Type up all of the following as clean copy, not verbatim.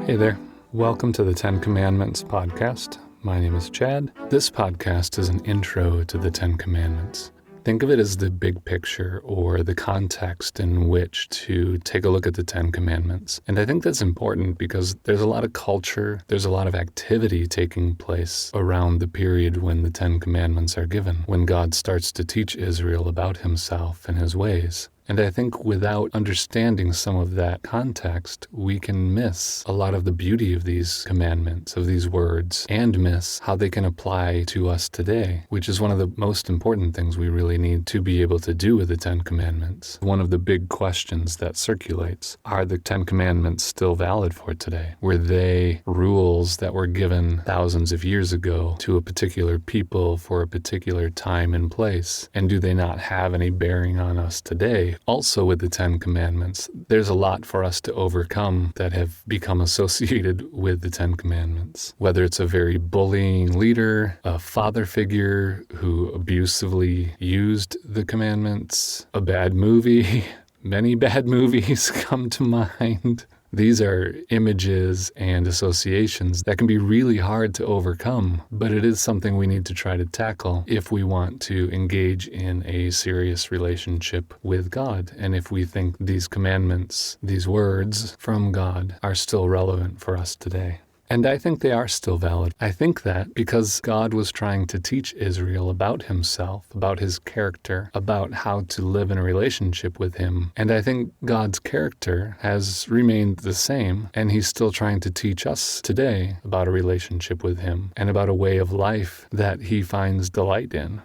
Hey there. Welcome to the 10 Commandments podcast. My name is Chad. This podcast is an intro to the 10 Commandments. Think of it as the big picture or the context in which to take a look at the 10 Commandments. And I think that's important because there's a lot of culture, there's a lot of activity taking place around the period when the 10 Commandments are given, when God starts to teach Israel about himself and his ways. And I think without understanding some of that context, we can miss a lot of the beauty of these commandments, of these words, and miss how they can apply to us today, which is one of the most important things we really need to be able to do with the 10 Commandments. One of the big questions that circulates, are the 10 Commandments still valid for today? Were they rules that were given thousands of years ago to a particular people for a particular time and place? And do they not have any bearing on us today? Also with the 10 Commandments, there's a lot for us to overcome that have become associated with the 10 Commandments. Whether it's a very bullying leader, a father figure who abusively used the commandments, a bad movie, many bad movies come to mind. These are images and associations that can be really hard to overcome, but it is something we need to try to tackle if we want to engage in a serious relationship with God, and if we think these commandments, these words from God, are still relevant for us today. And I think they are still valid. I think that because God was trying to teach Israel about himself, about his character, about how to live in a relationship with him. And I think God's character has remained the same, and he's still trying to teach us today about a relationship with him and about a way of life that he finds delight in.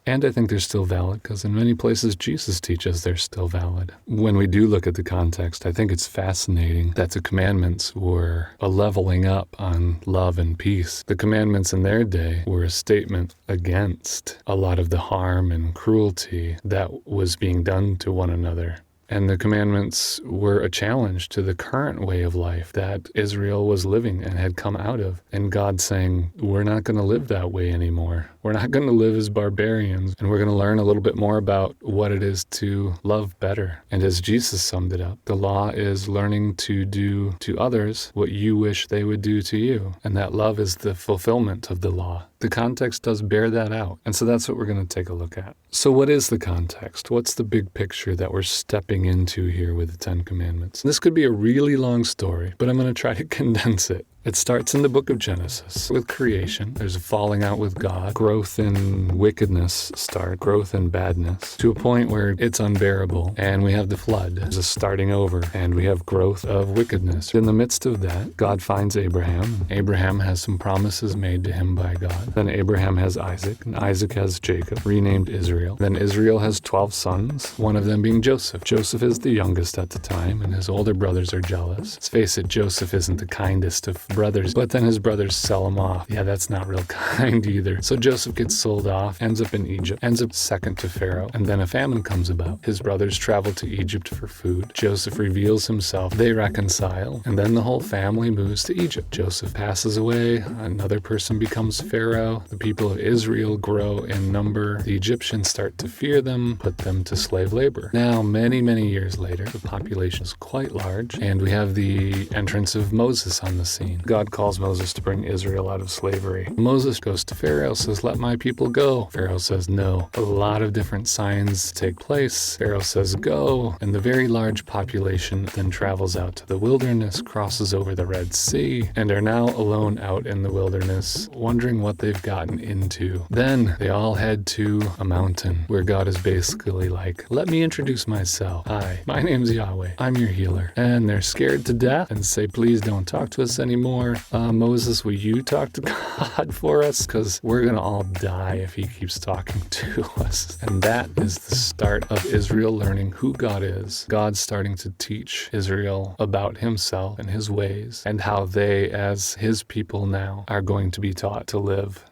And I think they're still valid because in many places Jesus teaches they're still valid. When we do look at the context, I think it's fascinating that the commandments were a leveling up on love and peace. The commandments in their day were a statement against a lot of the harm and cruelty that was being done to one another. And the commandments were a challenge to the current way of life that Israel was living and had come out of. And God saying, we're not going to live that way anymore. We're not going to live as barbarians. And we're going to learn a little bit more about what it is to love better. And as Jesus summed it up, the law is learning to do to others what you wish they would do to you. And that love is the fulfillment of the law. The context does bear that out. And so that's what we're going to take a look at. So what is the context? What's the big picture that we're stepping into here with the 10 Commandments? This could be a really long story, but I'm going to try to condense it. It starts in the book of Genesis with creation. There's a falling out with God. Growth in wickedness growth in badness, to a point where it's unbearable. And we have the flood. There's a starting over, and we have growth of wickedness. In the midst of that, God finds Abraham. Abraham has some promises made to him by God. Then Abraham has Isaac, and Isaac has Jacob, renamed Israel. Then Israel has 12 sons, one of them being Joseph. Joseph is the youngest at the time, and his older brothers are jealous. Let's face it, Joseph isn't the kindest of brothers, but then his brothers sell him off. Yeah, that's not real kind either. So Joseph gets sold off, ends up in Egypt, ends up second to Pharaoh, and then a famine comes about. His brothers travel to Egypt for food. Joseph reveals himself. They reconcile, and then the whole family moves to Egypt. Joseph passes away. Another person becomes Pharaoh. The people of Israel grow in number. The Egyptians start to fear them, put them to slave labor. Now, many, many years later, the population is quite large, and we have the entrance of Moses on the scene. God calls Moses to bring Israel out of slavery. Moses goes to Pharaoh, says, let my people go. Pharaoh says no. A lot of different signs take place. Pharaoh says go, and the very large population then travels out to the wilderness, crosses over the Red Sea, and are now alone out in the wilderness, wondering what they've gotten into. Then they all head to a mountain where God is basically like, let me introduce myself. Hi, my name's Yahweh. I'm your healer. And they're scared to death and say, please don't talk to us anymore. Moses, will you talk to God for us? Because we're going to all die if he keeps talking to us. And that is the start of Israel learning who God is. God starting to teach Israel about himself and his ways, and how they, as his people now, are going to be taught to live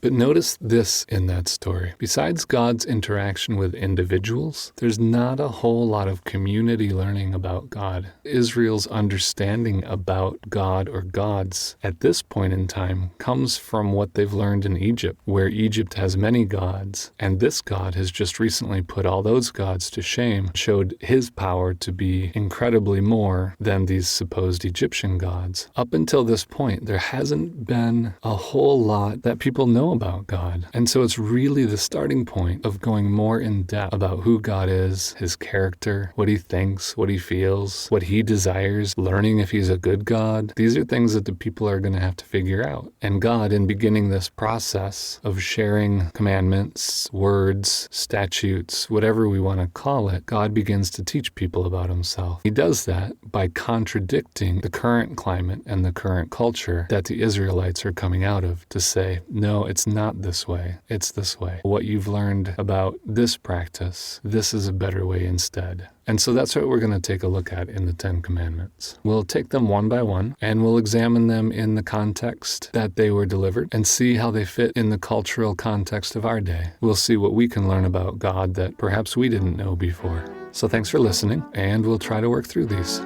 But notice this in that story. Besides God's interaction with individuals, there's not a whole lot of community learning about God. Israel's understanding about God or gods at this point in time comes from what they've learned in Egypt, where Egypt has many gods, and this God has just recently put all those gods to shame, showed his power to be incredibly more than these supposed Egyptian gods. Up until this point, there hasn't been a whole lot that people know about God. And so it's really the starting point of going more in depth about who God is, his character, what he thinks, what he feels, what he desires, learning if he's a good God. These are things that the people are going to have to figure out. And God, in beginning this process of sharing commandments, words, statutes, whatever we want to call it, God begins to teach people about himself. He does that by contradicting the current climate and the current culture that the Israelites are coming out of, to say, no, it's not this way, it's this way. What you've learned about this practice, this is a better way instead. And so that's what we're going to take a look at in the 10 Commandments. We'll take them one by one, and we'll examine them in the context that they were delivered and see how they fit in the cultural context of our day. We'll see what we can learn about God that perhaps we didn't know before. So thanks for listening, and we'll try to work through these.